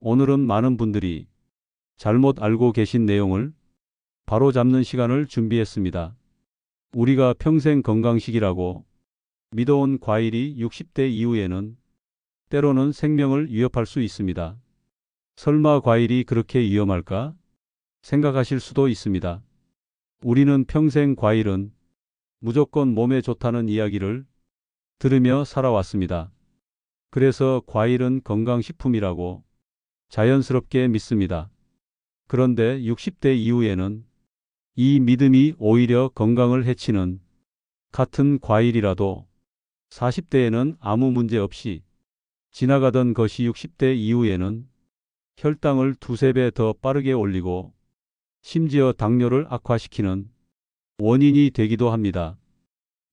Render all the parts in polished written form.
오늘은 많은 분들이 잘못 알고 계신 내용을 바로잡는 시간을 준비했습니다. 우리가 평생 건강식이라고 믿어온 과일이 60대 이후에는 때로는 생명을 위협할 수 있습니다. 설마 과일이 그렇게 위험할까 생각하실 수도 있습니다. 우리는 평생 과일은 무조건 몸에 좋다는 이야기를 들으며 살아왔습니다. 그래서 과일은 건강식품이라고 자연스럽게 믿습니다. 그런데 60대 이후에는 이 믿음이 오히려 건강을 해치는 같은 과일이라도 40대에는 아무 문제 없이 지나가던 것이 60대 이후에는 혈당을 두세 배 더 빠르게 올리고 심지어 당뇨를 악화시키는 원인이 되기도 합니다.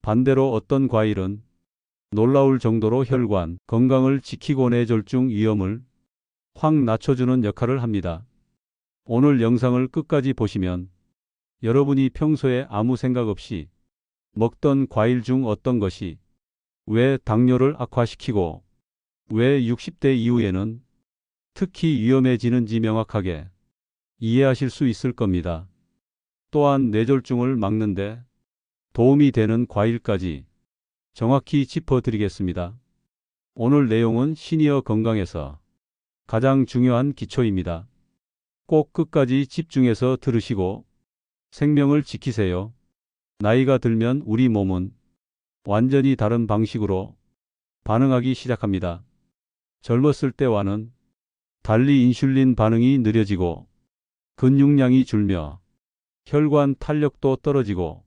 반대로 어떤 과일은 놀라울 정도로 혈관 건강을 지키고 뇌졸중 위험을 확 낮춰주는 역할을 합니다. 오늘 영상을 끝까지 보시면 여러분이 평소에 아무 생각 없이 먹던 과일 중 어떤 것이 왜 당뇨를 악화시키고 왜 60대 이후에는 특히 위험해지는지 명확하게 이해하실 수 있을 겁니다. 또한 뇌졸중을 막는데 도움이 되는 과일까지 정확히 짚어드리겠습니다. 오늘 내용은 시니어 건강에서 가장 중요한 기초입니다. 꼭 끝까지 집중해서 들으시고 생명을 지키세요. 나이가 들면 우리 몸은 완전히 다른 방식으로 반응하기 시작합니다. 젊었을 때와는 달리 인슐린 반응이 느려지고 근육량이 줄며 혈관 탄력도 떨어지고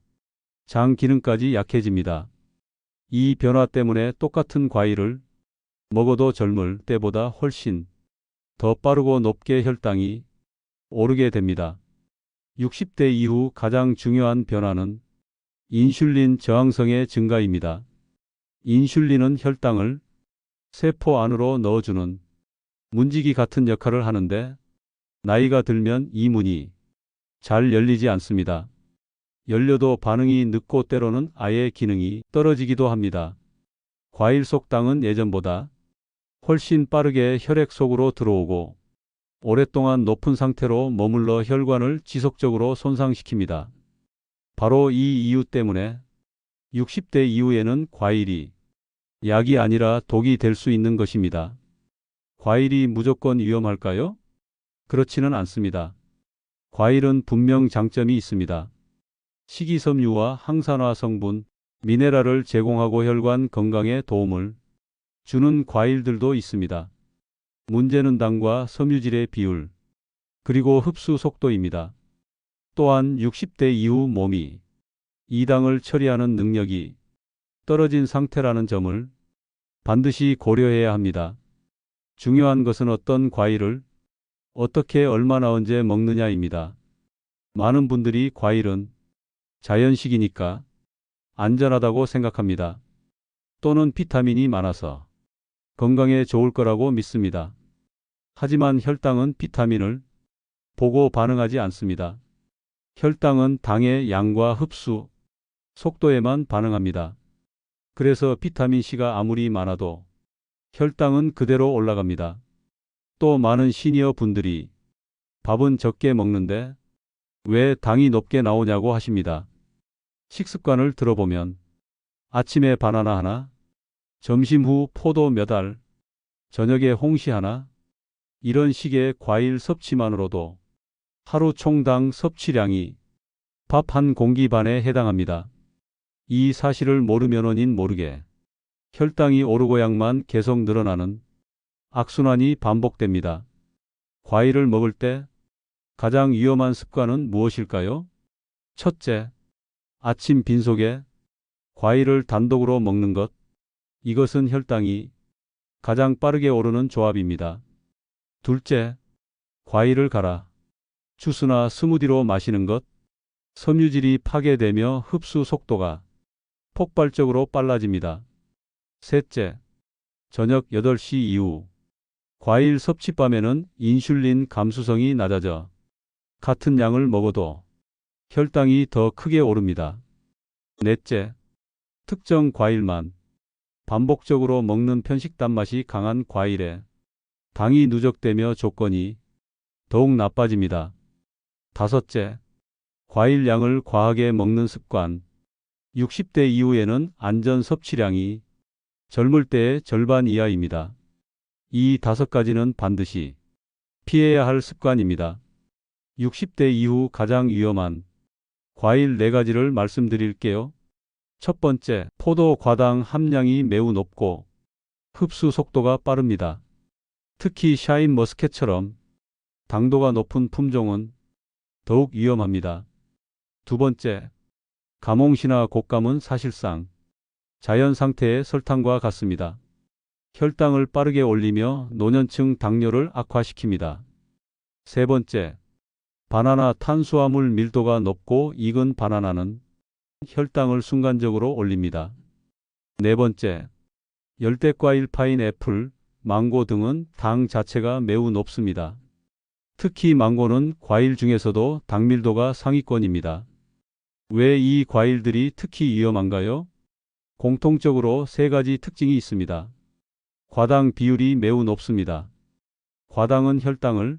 장 기능까지 약해집니다. 이 변화 때문에 똑같은 과일을 먹어도 젊을 때보다 훨씬 더 빠르고 높게 혈당이 오르게 됩니다. 60대 이후 가장 중요한 변화는 인슐린 저항성의 증가입니다. 인슐린은 혈당을 세포 안으로 넣어주는 문지기 같은 역할을 하는데 나이가 들면 이 문이 잘 열리지 않습니다. 열려도 반응이 늦고 때로는 아예 기능이 떨어지기도 합니다. 과일 속 당은 예전보다 훨씬 빠르게 혈액 속으로 들어오고 오랫동안 높은 상태로 머물러 혈관을 지속적으로 손상시킵니다. 바로 이 이유 때문에 60대 이후에는 과일이 약이 아니라 독이 될 수 있는 것입니다. 과일이 무조건 위험할까요? 그렇지는 않습니다. 과일은 분명 장점이 있습니다. 식이섬유와 항산화 성분, 미네랄을 제공하고 혈관 건강에 도움을 주는 과일들도 있습니다. 문제는 당과 섬유질의 비율, 그리고 흡수 속도입니다. 또한 60대 이후 몸이 이 당을 처리하는 능력이 떨어진 상태라는 점을 반드시 고려해야 합니다. 중요한 것은 어떤 과일을 어떻게 얼마나 언제 먹느냐입니다. 많은 분들이 과일은 자연식이니까 안전하다고 생각합니다. 또는 비타민이 많아서 건강에 좋을 거라고 믿습니다. 하지만 혈당은 비타민을 보고 반응하지 않습니다. 혈당은 당의 양과 흡수 속도에만 반응합니다. 그래서 비타민C가 아무리 많아도 혈당은 그대로 올라갑니다. 또 많은 시니어 분들이 밥은 적게 먹는데 왜 당이 높게 나오냐고 하십니다. 식습관을 들어보면 아침에 바나나 하나, 점심 후 포도 몇 알, 저녁에 홍시 하나, 이런 식의 과일 섭취만으로도 하루 총당 섭취량이 밥 한 공기 반에 해당합니다. 이 사실을 모르면은 모르게 혈당이 오르고 양만 계속 늘어나는 악순환이 반복됩니다. 과일을 먹을 때 가장 위험한 습관은 무엇일까요? 첫째, 아침 빈속에 과일을 단독으로 먹는 것. 이것은 혈당이 가장 빠르게 오르는 조합입니다. 둘째, 과일을 갈아 주스나 스무디로 마시는 것. 섬유질이 파괴되며 흡수 속도가 폭발적으로 빨라집니다. 셋째, 저녁 8시 이후 과일 섭취. 밤에는 인슐린 감수성이 낮아져 같은 양을 먹어도 혈당이 더 크게 오릅니다. 넷째, 특정 과일만 반복적으로 먹는 편식. 단맛이 강한 과일에 당이 누적되며 조건이 더욱 나빠집니다. 다섯째, 과일 양을 과하게 먹는 습관. 60대 이후에는 안전 섭취량이 젊을 때의 절반 이하입니다. 이 5가지는 반드시 피해야 할 습관입니다. 60대 이후 가장 위험한 과일 4가지를 말씀드릴게요. 첫 번째, 포도 과당 함량이 매우 높고 흡수 속도가 빠릅니다. 특히 샤인 머스켓처럼 당도가 높은 품종은 더욱 위험합니다. 두 번째, 감홍시나 곶감은 사실상 자연 상태의 설탕과 같습니다. 혈당을 빠르게 올리며 노년층 당뇨를 악화시킵니다. 세 번째, 바나나 탄수화물 밀도가 높고 익은 바나나는 혈당을 순간적으로 올립니다. 네 번째, 열대과일 파인애플, 망고 등은 당 자체가 매우 높습니다. 특히 망고는 과일 중에서도 당밀도가 상위권입니다. 왜 이 과일들이 특히 위험한가요? 공통적으로 3가지 특징이 있습니다. 과당 비율이 매우 높습니다. 과당은 혈당을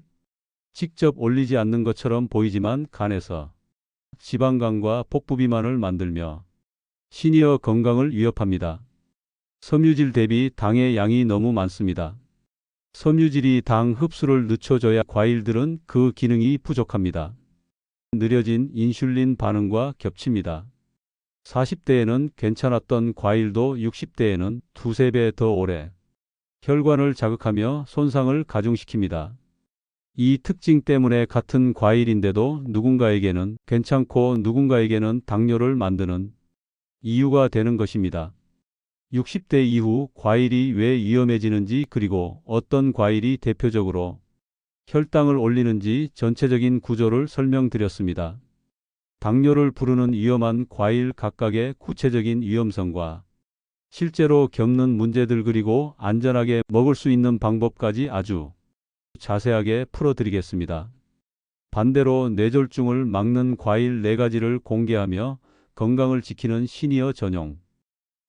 직접 올리지 않는 것처럼 보이지만 간에서 지방간과 복부 비만을 만들며 시니어 건강을 위협합니다. 섬유질 대비 당의 양이 너무 많습니다. 섬유질이 당 흡수를 늦춰줘야 과일들은 그 기능이 부족합니다. 느려진 인슐린 반응과 겹칩니다. 40대에는 괜찮았던 과일도 60대에는 2~3배 더 오래 혈관을 자극하며 손상을 가중시킵니다. 이 특징 때문에 같은 과일인데도 누군가에게는 괜찮고 누군가에게는 당뇨를 만드는 이유가 되는 것입니다. 60대 이후 과일이 왜 위험해지는지 그리고 어떤 과일이 대표적으로 혈당을 올리는지 전체적인 구조를 설명드렸습니다. 당뇨를 부르는 위험한 과일 각각의 구체적인 위험성과 실제로 겪는 문제들 그리고 안전하게 먹을 수 있는 방법까지 아주 자세하게 풀어드리겠습니다. 반대로 뇌졸중을 막는 과일 4가지를 공개하며 건강을 지키는 시니어 전용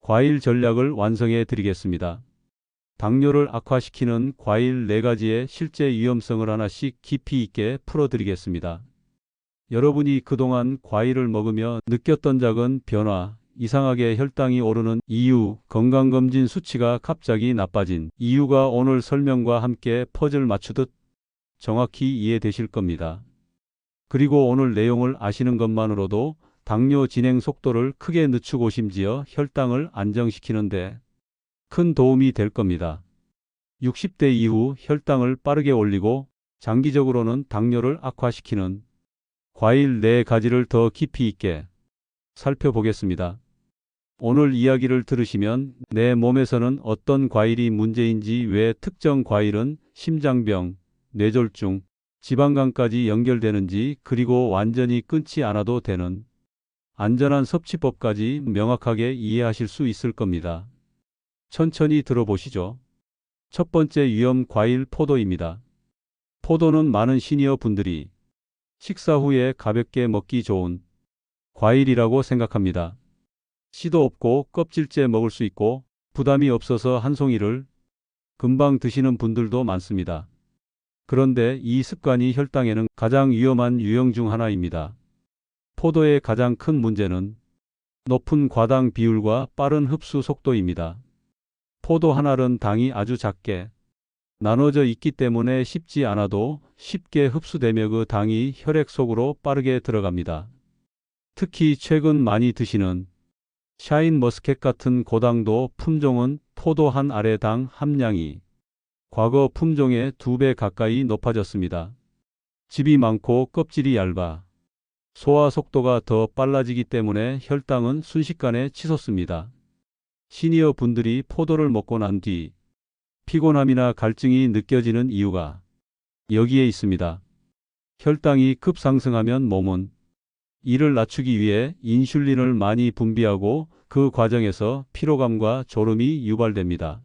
과일 전략을 완성해 드리겠습니다. 당뇨를 악화시키는 과일 4가지의 실제 위험성을 하나씩 깊이 있게 풀어드리겠습니다. 여러분이 그동안 과일을 먹으며 느꼈던 작은 변화, 이상하게 혈당이 오르는 이유, 건강검진 수치가 갑자기 나빠진 이유가 오늘 설명과 함께 퍼즐 맞추듯 정확히 이해되실 겁니다. 그리고 오늘 내용을 아시는 것만으로도 당뇨 진행 속도를 크게 늦추고 심지어 혈당을 안정시키는데 큰 도움이 될 겁니다. 60대 이후 혈당을 빠르게 올리고 장기적으로는 당뇨를 악화시키는 과일 4가지를 더 깊이 있게 살펴보겠습니다. 오늘 이야기를 들으시면 내 몸에서는 어떤 과일이 문제인지, 왜 특정 과일은 심장병, 뇌졸중, 지방간까지 연결되는지, 그리고 완전히 끊지 않아도 되는 안전한 섭취법까지 명확하게 이해하실 수 있을 겁니다. 천천히 들어보시죠. 첫 번째 위험 과일 포도입니다. 포도는 많은 시니어 분들이 식사 후에 가볍게 먹기 좋은 과일이라고 생각합니다. 씨도 없고 껍질째 먹을 수 있고 부담이 없어서 한 송이를 금방 드시는 분들도 많습니다. 그런데 이 습관이 혈당에는 가장 위험한 유형 중 하나입니다. 포도의 가장 큰 문제는 높은 과당 비율과 빠른 흡수 속도입니다. 포도 한 알은 당이 아주 작게 나눠져 있기 때문에 씹지 않아도 쉽게 흡수되며 그 당이 혈액 속으로 빠르게 들어갑니다. 특히 최근 많이 드시는 샤인 머스켓 같은 고당도 품종은 포도 한 알의 당 함량이 과거 품종의 2배 가까이 높아졌습니다. 즙이 많고 껍질이 얇아 소화 속도가 더 빨라지기 때문에 혈당은 순식간에 치솟습니다. 시니어 분들이 포도를 먹고 난 뒤 피곤함이나 갈증이 느껴지는 이유가 여기에 있습니다. 혈당이 급상승하면 몸은 이를 낮추기 위해 인슐린을 많이 분비하고 그 과정에서 피로감과 졸음이 유발됩니다.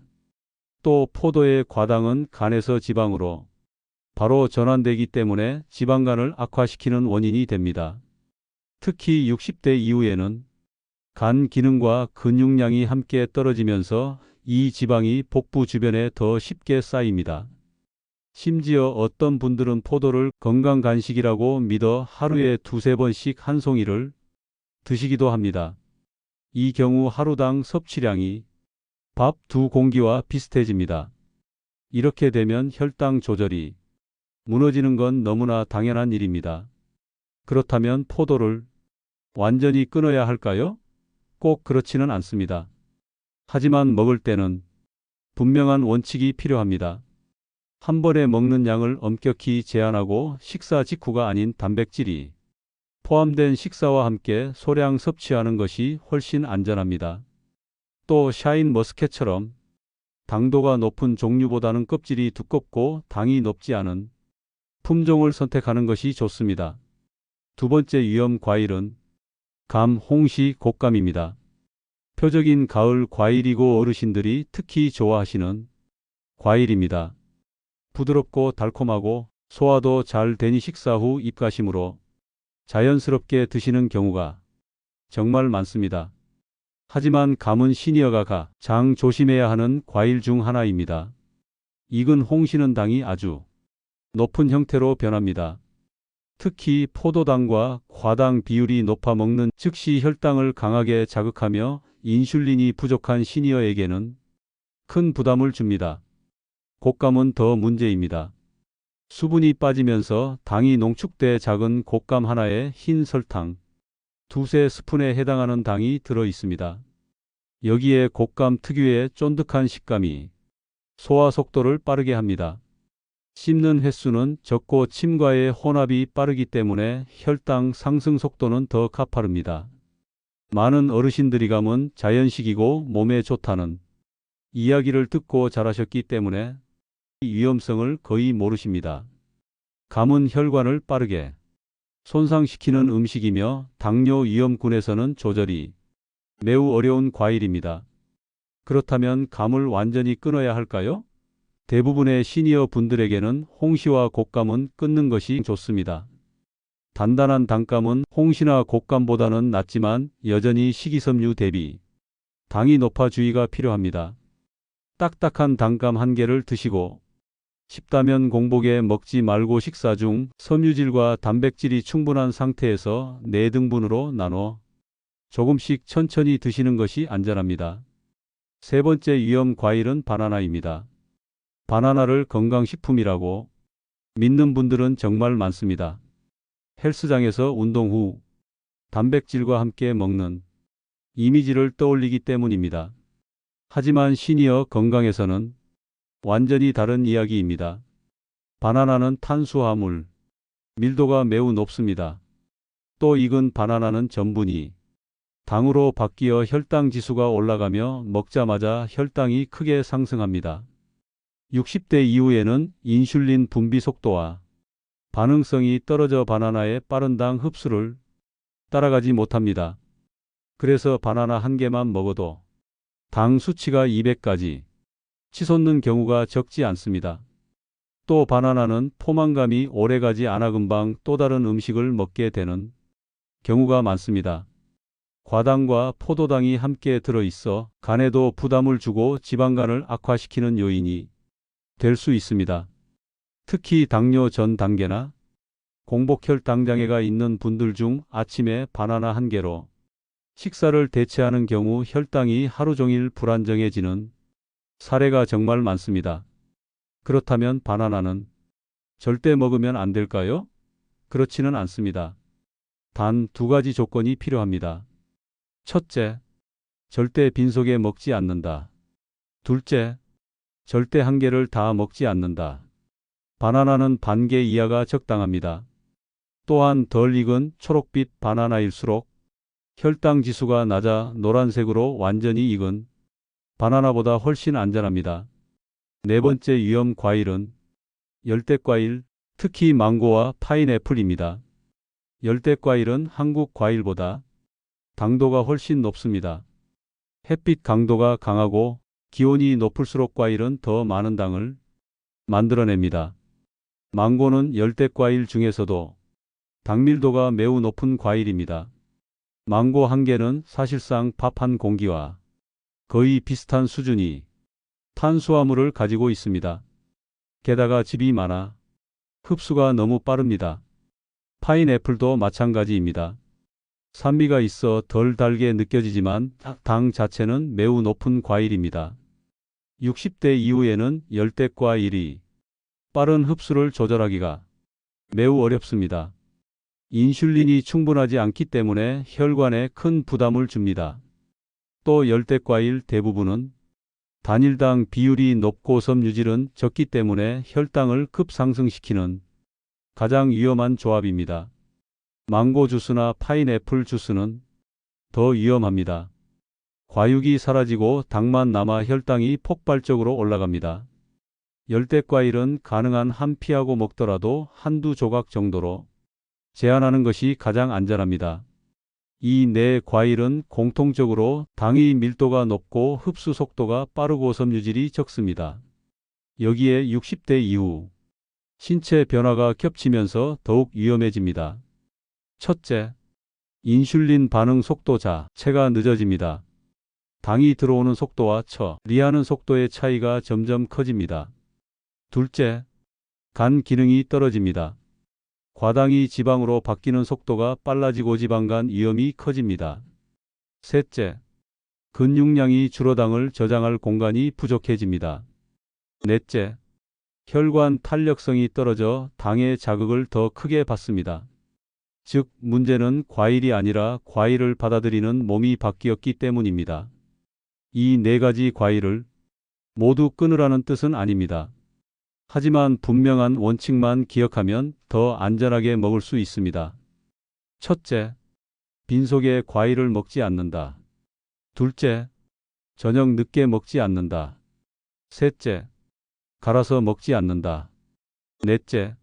또 포도의 과당은 간에서 지방으로 바로 전환되기 때문에 지방간을 악화시키는 원인이 됩니다. 특히 60대 이후에는 간 기능과 근육량이 함께 떨어지면서 이 지방이 복부 주변에 더 쉽게 쌓입니다. 심지어 어떤 분들은 포도를 건강 간식이라고 믿어 하루에 두세 번씩 한 송이를 드시기도 합니다. 이 경우 하루당 섭취량이 밥 두 공기와 비슷해집니다. 이렇게 되면 혈당 조절이 무너지는 건 너무나 당연한 일입니다. 그렇다면 포도를 완전히 끊어야 할까요? 꼭 그렇지는 않습니다. 하지만 먹을 때는 분명한 원칙이 필요합니다. 한 번에 먹는 양을 엄격히 제한하고 식사 직후가 아닌 단백질이 포함된 식사와 함께 소량 섭취하는 것이 훨씬 안전합니다. 또 샤인 머스켓처럼 당도가 높은 종류보다는 껍질이 두껍고 당이 높지 않은 품종을 선택하는 것이 좋습니다. 두 번째 위험 과일은 감, 홍시, 곶감입니다. 표적인 가을 과일이고 어르신들이 특히 좋아하시는 과일입니다. 부드럽고 달콤하고 소화도 잘 되니 식사 후 입가심으로 자연스럽게 드시는 경우가 정말 많습니다. 하지만 감은 시니어가 가장 조심해야 하는 과일 중 하나입니다. 익은 홍시는 당이 아주 높은 형태로 변합니다. 특히 포도당과 과당 비율이 높아 먹는 즉시 혈당을 강하게 자극하며 인슐린이 부족한 시니어에게는 큰 부담을 줍니다. 곶감은 더 문제입니다. 수분이 빠지면서 당이 농축돼 작은 곶감 하나에 흰 설탕 두세 스푼에 해당하는 당이 들어 있습니다. 여기에 곶감 특유의 쫀득한 식감이 소화 속도를 빠르게 합니다. 씹는 횟수는 적고 침과의 혼합이 빠르기 때문에 혈당 상승 속도는 더 가파릅니다. 많은 어르신들이 감은 자연식이고 몸에 좋다는 이야기를 듣고 자라셨기 때문에 이 위험성을 거의 모르십니다. 감은 혈관을 빠르게 손상시키는 음식이며 당뇨 위험군에서는 조절이 매우 어려운 과일입니다. 그렇다면 감을 완전히 끊어야 할까요? 대부분의 시니어 분들에게는 홍시와 곶감은 끊는 것이 좋습니다. 단단한 단감은 홍시나 곶감보다는 낫지만 여전히 식이섬유 대비 당이 높아 주의가 필요합니다. 딱딱한 단감 한 개를 드시고 싶다면 공복에 먹지 말고 식사 중 섬유질과 단백질이 충분한 상태에서 4등분으로 나눠 조금씩 천천히 드시는 것이 안전합니다. 세 번째 위험 과일은 바나나입니다. 바나나를 건강식품이라고 믿는 분들은 정말 많습니다. 헬스장에서 운동 후 단백질과 함께 먹는 이미지를 떠올리기 때문입니다. 하지만 시니어 건강에서는 완전히 다른 이야기입니다. 바나나는 탄수화물, 밀도가 매우 높습니다. 또 익은 바나나는 전분이 당으로 바뀌어 혈당 지수가 올라가며 먹자마자 혈당이 크게 상승합니다. 60대 이후에는 인슐린 분비 속도와 반응성이 떨어져 바나나의 빠른 당 흡수를 따라가지 못합니다. 그래서 바나나 한 개만 먹어도 당 수치가 200까지 치솟는 경우가 적지 않습니다. 또 바나나는 포만감이 오래가지 않아 금방 또 다른 음식을 먹게 되는 경우가 많습니다. 과당과 포도당이 함께 들어있어 간에도 부담을 주고 지방간을 악화시키는 요인이 될 수 있습니다. 특히 당뇨 전 단계나 공복혈당 장애가 있는 분들 중 아침에 바나나 한 개로 식사를 대체하는 경우 혈당이 하루 종일 불안정해지는 사례가 정말 많습니다. 그렇다면 바나나는 절대 먹으면 안 될까요? 그렇지는 않습니다. 단 2가지 조건이 필요합니다. 첫째, 절대 빈속에 먹지 않는다. 둘째, 절대 한 개를 다 먹지 않는다. 바나나는 반 개 이하가 적당합니다. 또한 덜 익은 초록빛 바나나일수록 혈당 지수가 낮아 노란색으로 완전히 익은 바나나보다 훨씬 안전합니다. 네 번째 위험 과일은 열대과일, 특히 망고와 파인애플입니다. 열대과일은 한국 과일보다 당도가 훨씬 높습니다. 햇빛 강도가 강하고 기온이 높을수록 과일은 더 많은 당을 만들어냅니다. 망고는 열대과일 중에서도 당밀도가 매우 높은 과일입니다. 망고 한 개는 사실상 밥 한 공기와 거의 비슷한 수준이 탄수화물을 가지고 있습니다. 게다가 즙이 많아 흡수가 너무 빠릅니다. 파인애플도 마찬가지입니다. 산미가 있어 덜 달게 느껴지지만 당 자체는 매우 높은 과일입니다. 60대 이후에는 열대과일이 빠른 흡수를 조절하기가 매우 어렵습니다. 인슐린이 충분하지 않기 때문에 혈관에 큰 부담을 줍니다. 또 열대과일 대부분은 단일당 비율이 높고 섬유질은 적기 때문에 혈당을 급상승시키는 가장 위험한 조합입니다. 망고 주스나 파인애플 주스는 더 위험합니다. 과육이 사라지고 당만 남아 혈당이 폭발적으로 올라갑니다. 열대과일은 가능한 한 피하고 먹더라도 한두 조각 정도로 제한하는 것이 가장 안전합니다. 이 네 과일은 공통적으로 당의 밀도가 높고 흡수 속도가 빠르고 섬유질이 적습니다. 여기에 60대 이후 신체 변화가 겹치면서 더욱 위험해집니다. 첫째, 인슐린 반응 속도 자체가 늦어집니다. 당이 들어오는 속도와 처리하는 속도의 차이가 점점 커집니다. 둘째, 간 기능이 떨어집니다. 과당이 지방으로 바뀌는 속도가 빨라지고 지방간 위험이 커집니다. 셋째, 근육량이 줄어 당을 저장할 공간이 부족해집니다. 넷째, 혈관 탄력성이 떨어져 당의 자극을 더 크게 받습니다. 즉, 문제는 과일이 아니라 과일을 받아들이는 몸이 바뀌었기 때문입니다. 이 네 가지 과일을 모두 끊으라는 뜻은 아닙니다. 하지만 분명한 원칙만 기억하면 더 안전하게 먹을 수 있습니다. 첫째, 빈속에 과일을 먹지 않는다. 둘째, 저녁 늦게 먹지 않는다. 셋째, 갈아서 먹지 않는다. 넷째,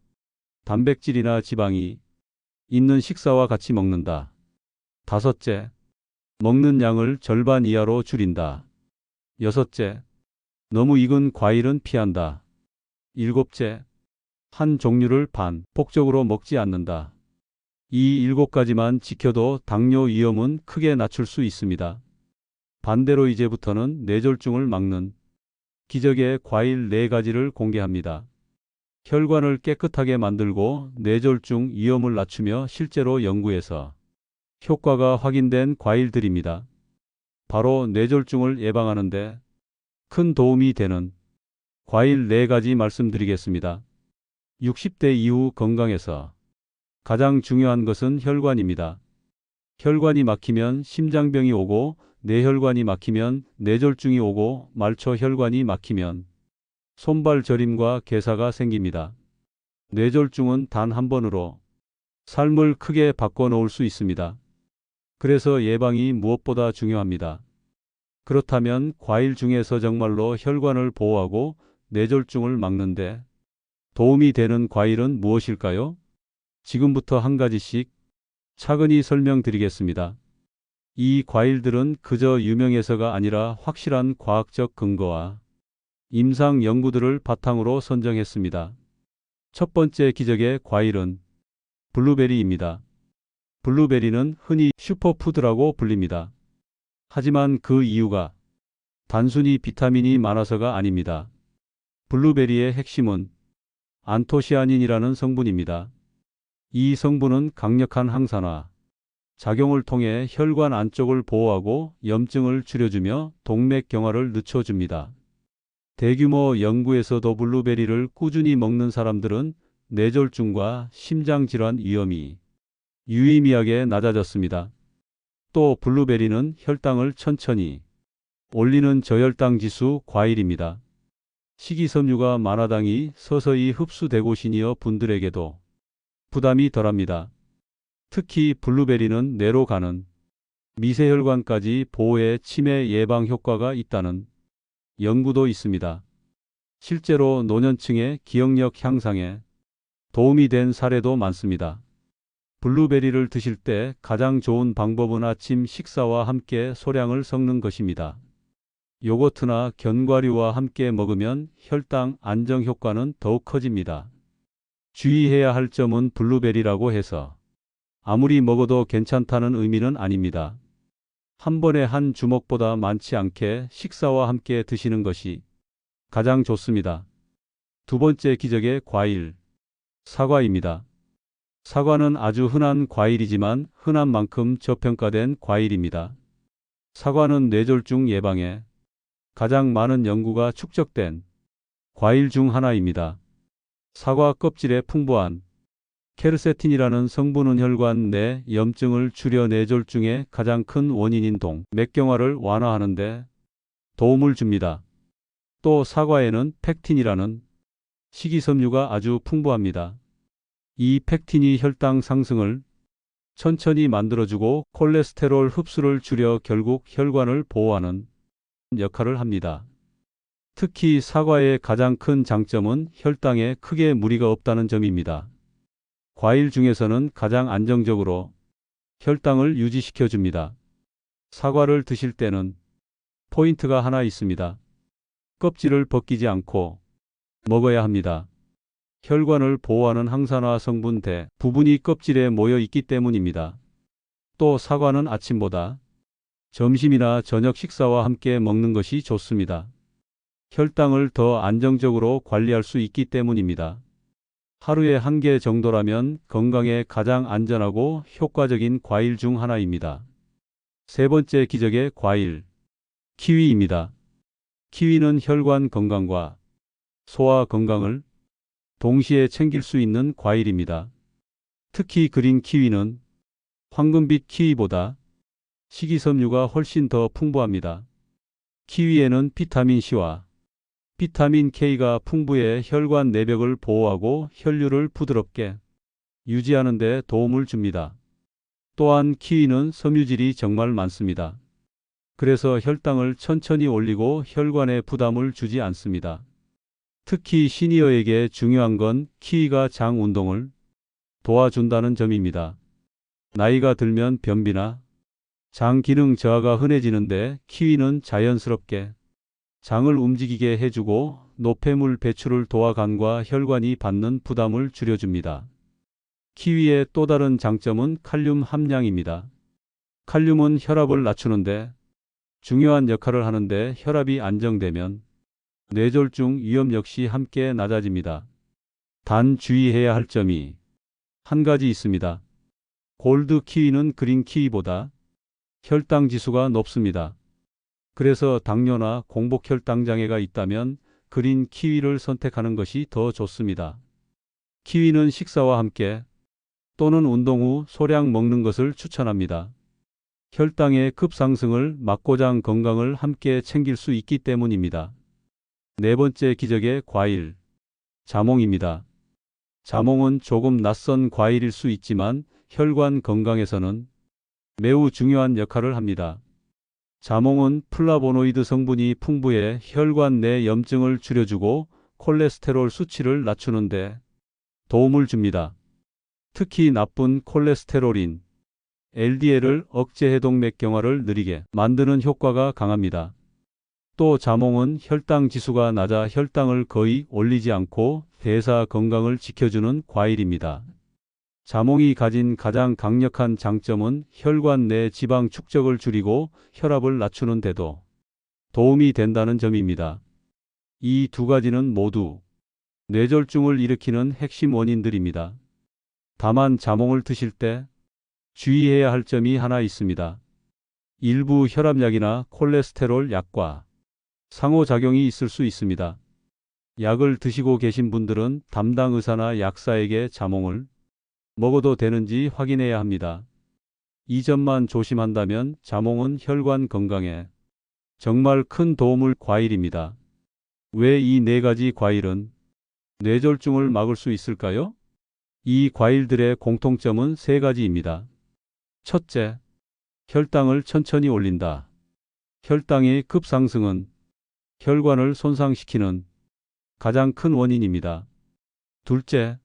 단백질이나 지방이 있는 식사와 같이 먹는다. 다섯째, 먹는 양을 절반 이하로 줄인다. 여섯째, 너무 익은 과일은 피한다. 일곱째, 한 종류를 반복적으로 먹지 않는다. 이 7가지만 지켜도 당뇨 위험은 크게 낮출 수 있습니다. 반대로 이제부터는 뇌졸중을 막는 기적의 과일 4가지를 공개합니다. 혈관을 깨끗하게 만들고 뇌졸중 위험을 낮추며 실제로 연구에서 효과가 확인된 과일들입니다. 바로 뇌졸중을 예방하는 데 큰 도움이 되는 과일 4가지 말씀드리겠습니다. 60대 이후 건강에서 가장 중요한 것은 혈관입니다. 혈관이 막히면 심장병이 오고 뇌혈관이 막히면 뇌졸중이 오고 말초혈관이 막히면 손발 저림과 괴사가 생깁니다. 뇌졸중은 단 한 번으로 삶을 크게 바꿔놓을 수 있습니다. 그래서 예방이 무엇보다 중요합니다. 그렇다면 과일 중에서 정말로 혈관을 보호하고 뇌졸중을 막는데 도움이 되는 과일은 무엇일까요? 지금부터 한 가지씩 차근히 설명드리겠습니다. 이 과일들은 그저 유명해서가 아니라 확실한 과학적 근거와 임상 연구들을 바탕으로 선정했습니다. 첫 번째 기적의 과일은 블루베리입니다. 블루베리는 흔히 슈퍼푸드라고 불립니다. 하지만 그 이유가 단순히 비타민이 많아서가 아닙니다. 블루베리의 핵심은 안토시아닌이라는 성분입니다. 이 성분은 강력한 항산화 작용을 통해 혈관 안쪽을 보호하고 염증을 줄여주며 동맥 경화를 늦춰줍니다. 대규모 연구에서도 블루베리를 꾸준히 먹는 사람들은 뇌졸중과 심장질환 위험이 유의미하게 낮아졌습니다. 또 블루베리는 혈당을 천천히 올리는 저혈당 지수 과일입니다. 식이섬유가 많아당이 서서히 흡수되고 시니어 분들에게도 부담이 덜합니다. 특히 블루베리는 뇌로 가는 미세혈관까지 보호해 치매 예방 효과가 있다는 연구도 있습니다. 실제로 노년층의 기억력 향상에 도움이 된 사례도 많습니다. 블루베리를 드실 때 가장 좋은 방법은 아침 식사와 함께 소량을 섞는 것입니다. 요거트나 견과류와 함께 먹으면 혈당 안정 효과는 더욱 커집니다. 주의해야 할 점은 블루베리라고 해서 아무리 먹어도 괜찮다는 의미는 아닙니다. 한 번에 한 주먹보다 많지 않게 식사와 함께 드시는 것이 가장 좋습니다. 두 번째 기적의 과일, 사과입니다. 사과는 아주 흔한 과일이지만 흔한 만큼 저평가된 과일입니다. 사과는 뇌졸중 예방에 가장 많은 연구가 축적된 과일 중 하나입니다. 사과 껍질에 풍부한 케르세틴이라는 성분은 혈관 내 염증을 줄여 뇌졸중의 가장 큰 원인인 맥경화를 완화하는 데 도움을 줍니다. 또 사과에는 펙틴이라는 식이섬유가 아주 풍부합니다. 이 펙틴이 혈당 상승을 천천히 만들어주고 콜레스테롤 흡수를 줄여 결국 혈관을 보호하는 역할을 합니다. 특히 사과의 가장 큰 장점은 혈당에 크게 무리가 없다는 점입니다. 과일 중에서는 가장 안정적으로 혈당을 유지시켜 줍니다. 사과를 드실 때는 포인트가 하나 있습니다. 껍질을 벗기지 않고 먹어야 합니다. 혈관을 보호하는 항산화 성분 대부분이 껍질에 모여 있기 때문입니다. 또 사과는 아침보다 점심이나 저녁 식사와 함께 먹는 것이 좋습니다. 혈당을 더 안정적으로 관리할 수 있기 때문입니다. 하루에 1개 정도라면 건강에 가장 안전하고 효과적인 과일 중 하나입니다. 세 번째 기적의 과일, 키위입니다. 키위는 혈관 건강과 소화 건강을 동시에 챙길 수 있는 과일입니다. 특히 그린 키위는 황금빛 키위보다 식이섬유가 훨씬 더 풍부합니다. 키위에는 비타민C와 비타민 K가 풍부해 혈관 내벽을 보호하고 혈류를 부드럽게 유지하는 데 도움을 줍니다. 또한 키위는 섬유질이 정말 많습니다. 그래서 혈당을 천천히 올리고 혈관에 부담을 주지 않습니다. 특히 시니어에게 중요한 건 키위가 장 운동을 도와준다는 점입니다. 나이가 들면 변비나 장 기능 저하가 흔해지는데 키위는 자연스럽게 장을 움직이게 해주고 노폐물 배출을 도와 간과 혈관이 받는 부담을 줄여줍니다. 키위의 또 다른 장점은 칼륨 함량입니다. 칼륨은 혈압을 낮추는데 중요한 역할을 하는데 혈압이 안정되면 뇌졸중 위험 역시 함께 낮아집니다. 단 주의해야 할 점이 한 가지 있습니다. 골드 키위는 그린 키위보다 혈당 지수가 높습니다. 그래서 당뇨나 공복 혈당 장애가 있다면 그린 키위를 선택하는 것이 더 좋습니다. 키위는 식사와 함께 또는 운동 후 소량 먹는 것을 추천합니다. 혈당의 급상승을 막고 장 건강을 함께 챙길 수 있기 때문입니다. 네 번째 기적의 과일, 자몽입니다. 자몽은 조금 낯선 과일일 수 있지만 혈관 건강에서는 매우 중요한 역할을 합니다. 자몽은 플라보노이드 성분이 풍부해 혈관 내 염증을 줄여주고 콜레스테롤 수치를 낮추는 데 도움을 줍니다. 특히 나쁜 콜레스테롤인 LDL을 억제해 동맥경화를 느리게 만드는 효과가 강합니다. 또 자몽은 혈당 지수가 낮아 혈당을 거의 올리지 않고 대사 건강을 지켜주는 과일입니다. 자몽이 가진 가장 강력한 장점은 혈관 내 지방 축적을 줄이고 혈압을 낮추는 데도 도움이 된다는 점입니다. 이 두 가지는 모두 뇌졸중을 일으키는 핵심 원인들입니다. 다만 자몽을 드실 때 주의해야 할 점이 하나 있습니다. 일부 혈압약이나 콜레스테롤 약과 상호작용이 있을 수 있습니다. 약을 드시고 계신 분들은 담당 의사나 약사에게 자몽을 먹어도 되는지 확인해야 합니다. 이 점만 조심한다면 자몽은 혈관 건강에 정말 큰 도움을 과일입니다. 왜 이 네 가지 과일은 뇌졸중을 막을 수 있을까요? 이 과일들의 공통점은 세 가지입니다. 첫째, 혈당을 천천히 올린다. 혈당의 급상승은 혈관을 손상시키는 가장 큰 원인입니다. 둘째,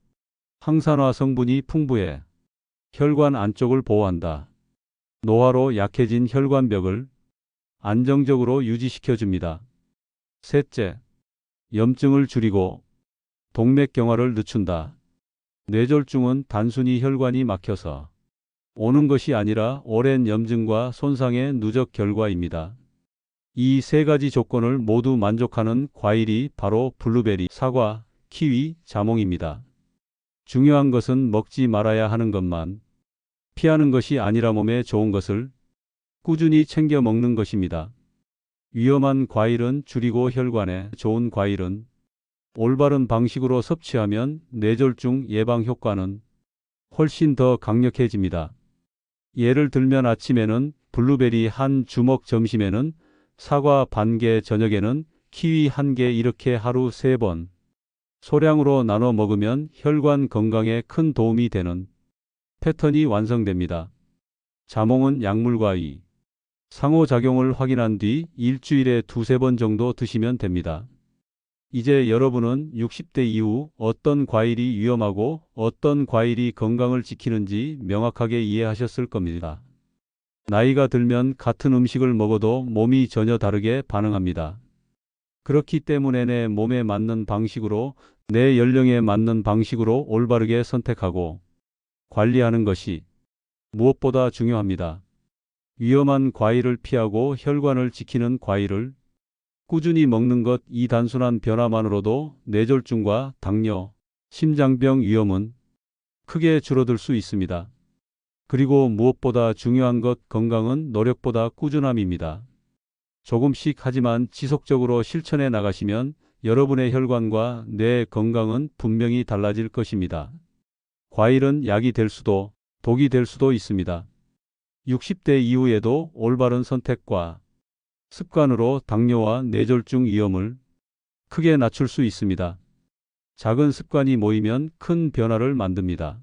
항산화 성분이 풍부해 혈관 안쪽을 보호한다. 노화로 약해진 혈관벽을 안정적으로 유지시켜줍니다. 셋째, 염증을 줄이고 동맥경화를 늦춘다. 뇌졸중은 단순히 혈관이 막혀서 오는 것이 아니라 오랜 염증과 손상의 누적 결과입니다. 이 세 가지 조건을 모두 만족하는 과일이 바로 블루베리, 사과, 키위, 자몽입니다. 중요한 것은 먹지 말아야 하는 것만 피하는 것이 아니라 몸에 좋은 것을 꾸준히 챙겨 먹는 것입니다. 위험한 과일은 줄이고 혈관에 좋은 과일은 올바른 방식으로 섭취하면 뇌졸중 예방 효과는 훨씬 더 강력해집니다. 예를 들면 아침에는 블루베리 한 주먹, 점심에는 사과 반 개, 저녁에는 키위 한 개, 이렇게 하루 3번 소량으로 나눠 먹으면 혈관 건강에 큰 도움이 되는 패턴이 완성됩니다. 자몽은 약물과의 상호작용을 확인한 뒤 일주일에 2~3번 정도 드시면 됩니다. 이제 여러분은 60대 이후 어떤 과일이 위험하고 어떤 과일이 건강을 지키는지 명확하게 이해하셨을 겁니다. 나이가 들면 같은 음식을 먹어도 몸이 전혀 다르게 반응합니다. 그렇기 때문에 내 몸에 맞는 방식으로, 내 연령에 맞는 방식으로 올바르게 선택하고 관리하는 것이 무엇보다 중요합니다. 위험한 과일을 피하고 혈관을 지키는 과일을 꾸준히 먹는 것, 이 단순한 변화만으로도 뇌졸중과 당뇨, 심장병 위험은 크게 줄어들 수 있습니다. 그리고 무엇보다 중요한 것, 건강은 노력보다 꾸준함입니다. 조금씩 하지만 지속적으로 실천해 나가시면 여러분의 혈관과 뇌 건강은 분명히 달라질 것입니다. 과일은 약이 될 수도 독이 될 수도 있습니다. 60대 이후에도 올바른 선택과 습관으로 당뇨와 뇌졸중 위험을 크게 낮출 수 있습니다. 작은 습관이 모이면 큰 변화를 만듭니다.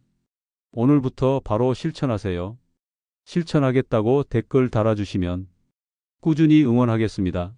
오늘부터 바로 실천하세요. 실천하겠다고 댓글 달아주시면 꾸준히 응원하겠습니다.